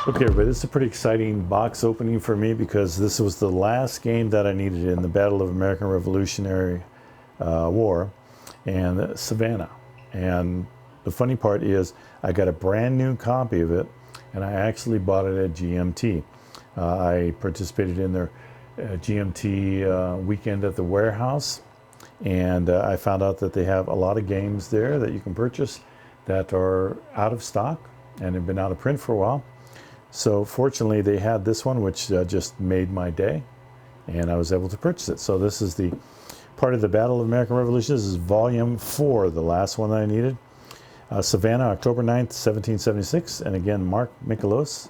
Okay, everybody, this is a pretty exciting box opening for me because this was the last game that I needed in the Battle of American Revolutionary War and Savannah. And the funny part is I got a brand new copy of it, and I actually bought it at GMT. I participated in their GMT weekend at the warehouse, and I found out that they have a lot of games there that you can purchase that are out of stock and have been out of print for a while. So fortunately they had this one, which just made my day, and I was able to purchase it. So this is the part of the Battle of American Revolution. This is volume 4, the last one that I needed. Savannah, October 9th, 1776. And again, Mark Mikolos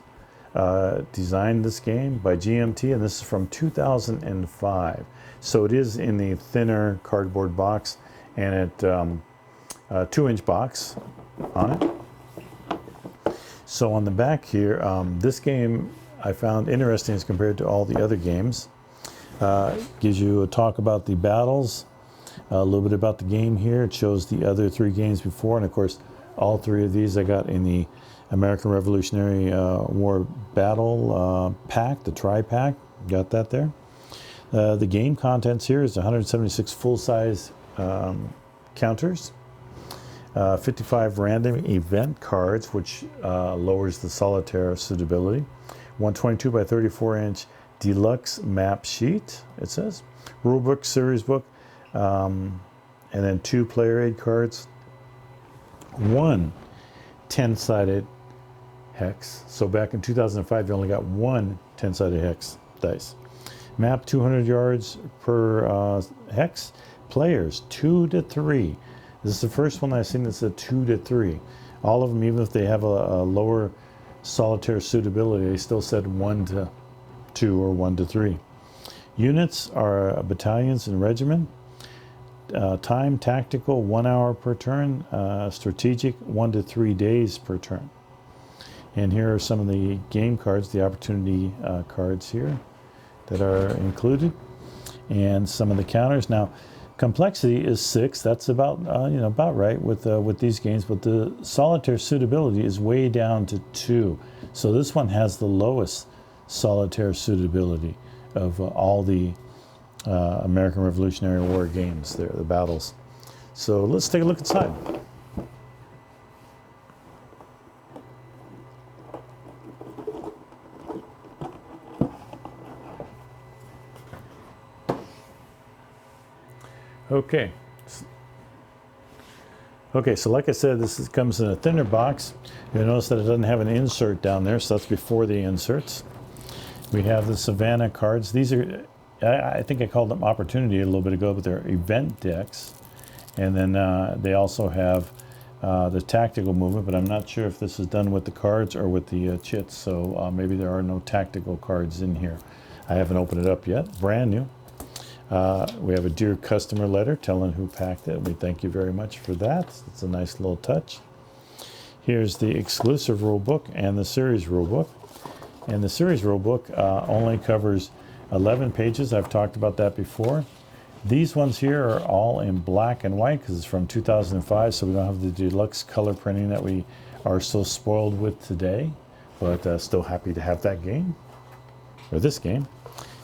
designed this game by GMT, and this is from 2005. So it is in the thinner cardboard box, and it 2-inch box on it. So on the back here, this game I found interesting as compared to all the other games. Gives you a talk about the battles, a little bit about the game here. It shows the other 3 games before, and of course all 3 of these I got in the American Revolutionary War Battle pack, the tri-pack. Got that there. The game contents here is 176 full-size counters. 55 random event cards, which lowers the solitaire suitability. 122 by 34 inch deluxe map sheet, it says. Rulebook, series book, and then 2 player aid cards. 1 10-sided hex. So back in 2005, you only got 1 10-sided hex dice. Map 200 yards per hex. Players 2 to 3. This is the first one I've seen that's a 2 to 3. All of them, even if they have a lower solitaire suitability, they still said 1 to 2 or 1 to 3. Units are battalions and regiment. Time, tactical, 1 hour per turn. Strategic, 1 to 3 days per turn. And here are some of the game cards, the opportunity cards here that are included. And some of the counters. Now, complexity is 6. That's about about right with these games, but the solitaire suitability is way down to 2. So this one has the lowest solitaire suitability of all the American Revolutionary War games there, the battles. So let's take a look inside. Okay, so like I said, this comes in a thinner box. You'll notice that it doesn't have an insert down there, so that's before the inserts. We have the Savannah cards. These are, I think I called them Opportunity a little bit ago, but they're event decks. And then they also have the tactical movement, but I'm not sure if this is done with the cards or with the chits, so maybe there are no tactical cards in here. I haven't opened it up yet, brand new. We have a dear customer letter telling who packed it. We thank you very much for that. It's a nice little touch. Here's the exclusive rule book and the series rule book. And the series rule book only covers 11 pages. I've talked about that before. These ones here are all in black and white because it's from 2005, so we don't have the deluxe color printing that we are so spoiled with today. But still happy to have that game, or this game.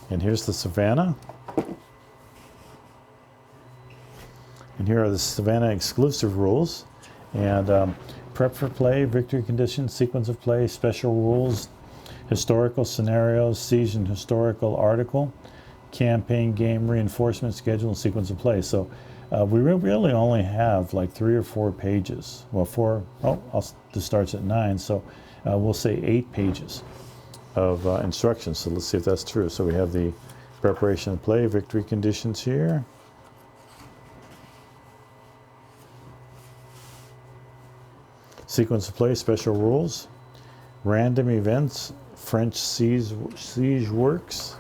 And here's the Savannah. And here are the Savannah exclusive rules. And prep for play, victory conditions, sequence of play, special rules, historical scenarios, siege and historical article, campaign, game, reinforcement, schedule, and sequence of play. So we really only have like 3 or 4 pages. Well, 4, this starts at 9, so we'll say 8 pages of instructions. So let's see if that's true. So we have the preparation of play, victory conditions here. Sequence of play, special rules, random events, French siege works,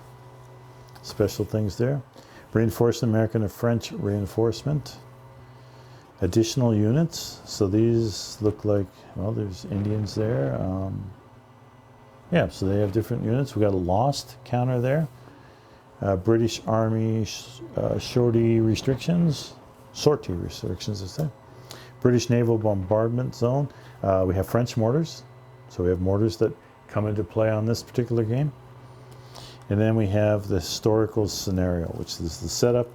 special things there. Reinforcement, American and French reinforcement. Additional units, so these look like, well, there's Indians there. Yeah, so they have different units. We got a lost counter there. British Army sortie restrictions, I say. British Naval Bombardment Zone. We have French mortars. So we have mortars that come into play on this particular game. And then we have the historical scenario, which is the setup.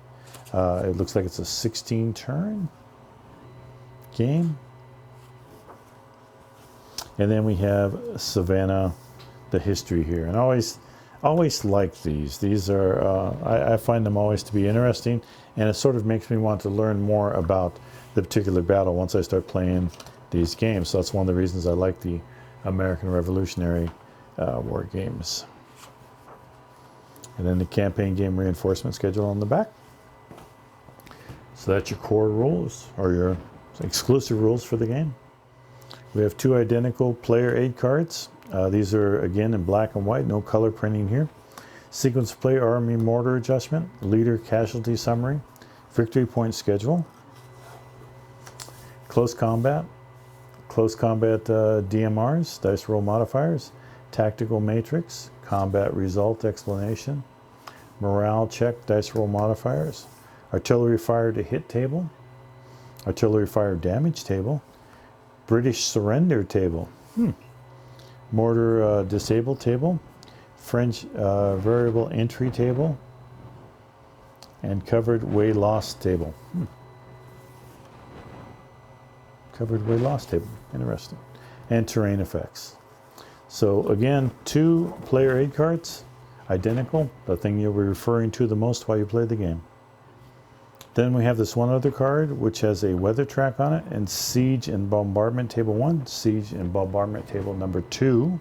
It looks like it's a 16-turn game. And then we have Savannah, the history here. And always like these. These are, I find them always to be interesting, and it sort of makes me want to learn more about the particular battle once I start playing these games. So that's one of the reasons I like the American Revolutionary War games. And then the campaign game reinforcement schedule on the back. So that's your core rules, or your exclusive rules for the game. We have 2 identical player aid cards. These are, again, in black and white, no color printing here. Sequence of play, army mortar adjustment, leader casualty summary, victory point schedule, close combat DMRs, dice roll modifiers, tactical matrix, combat result explanation, morale check, dice roll modifiers, artillery fire to hit table, artillery fire damage table, British surrender table, mortar disabled table, French variable entry table, and covered way lost table. Covered way lost table, interesting. And terrain effects. So again, 2 player aid cards, identical, the thing you'll be referring to the most while you play the game. Then we have this one other card which has a weather track on it, and siege and bombardment table 1, siege and bombardment table number 2.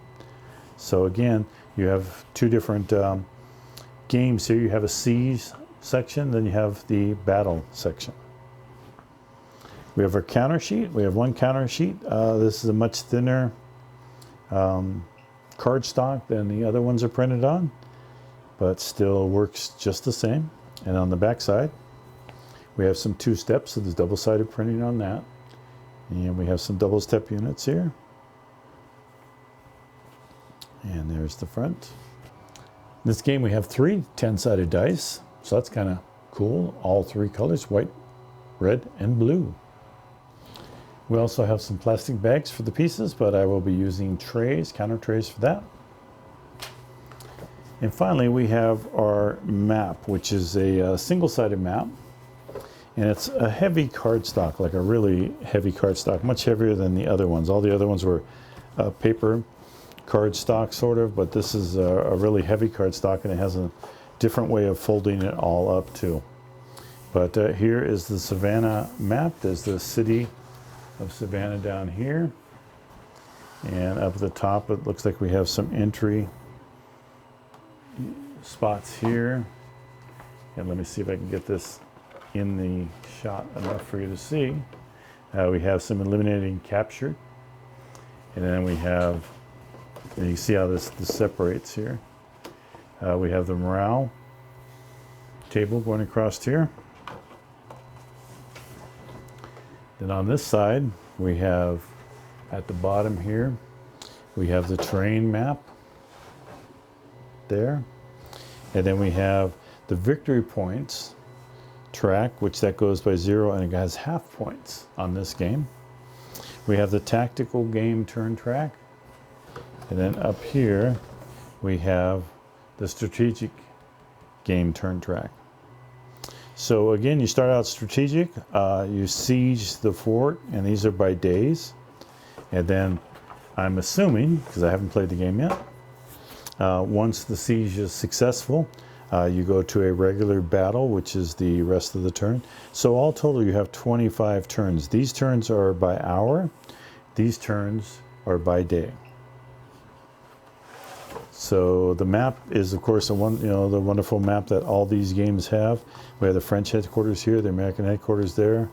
So again, you have 2 different games here. You have a siege section, then you have the battle section. We have our counter sheet. We have 1 counter sheet. This is a much thinner card stock than the other ones are printed on, but still works just the same. And on the back side, we have some 2 steps, so there's double-sided printing on that. And we have some double-step units here. And there's the front. In this game we have 3 10-sided dice, so that's kind of cool. All 3 colors, white, red, and blue. We also have some plastic bags for the pieces, but I will be using trays, counter trays for that. And finally we have our map, which is a single-sided map. And it's a heavy cardstock, like a really heavy cardstock, much heavier than the other ones. All the other ones were paper cardstock, sort of, but this is a really heavy cardstock, and it has a different way of folding it all up too. But here is the Savannah map. There's the city of Savannah down here. And up at the top, it looks like we have some entry spots here. And let me see if I can get this in the shot enough for you to see. We have some eliminating captured, and then we have, and you see how this separates here. We have the morale table going across here. Then on this side we have, at the bottom here, we have the terrain map there, and then we have the victory points track, which that goes by 0, and it has half points on this game. We have the tactical game turn track, and then up here we have the strategic game turn track. So again, you start out strategic, you siege the fort, and these are by days. And then I'm assuming, because I haven't played the game yet, once the siege is successful, you go to a regular battle, which is the rest of the turn. So all total you have 25 turns. These turns are by hour, these turns are by day. So the map is, of course, the wonderful map that all these games have. We have the French headquarters here, the American headquarters there.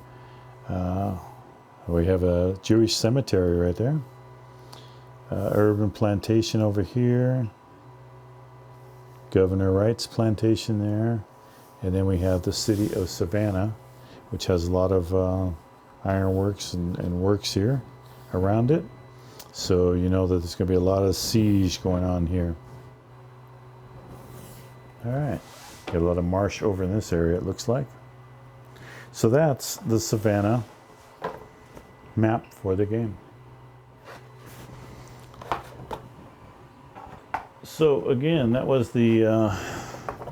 We have a Jewish cemetery right there. Urban plantation over here. Governor Wright's plantation there. And then we have the city of Savannah, which has a lot of ironworks and works here around it. So you know that there's going to be a lot of siege going on here. All right, got a lot of marsh over in this area, it looks like. So that's the Savannah map for the game. So again, that was the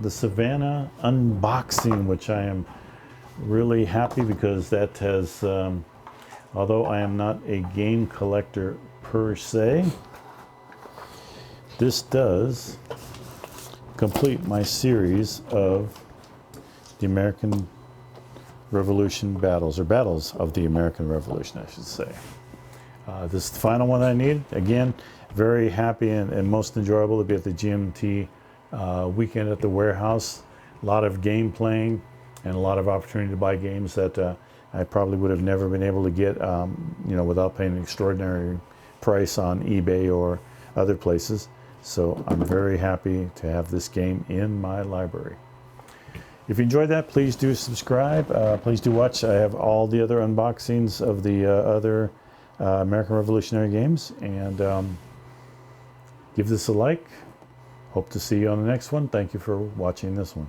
Savannah unboxing, which I am really happy because that has, although I am not a game collector per se, this does complete my series of the American Revolution battles, or battles of the American Revolution, I should say. This is the final one I need. Again, very happy and most enjoyable to be at the GMT weekend at the warehouse. A lot of game playing and a lot of opportunity to buy games that I probably would have never been able to get, you know, without paying an extraordinary price on eBay or other places. So I'm very happy to have this game in my library. If you enjoyed that, please do subscribe. Please do watch. I have all the other unboxings of the other American Revolutionary games. And give this a like. Hope to see you on the next one. Thank you for watching this one.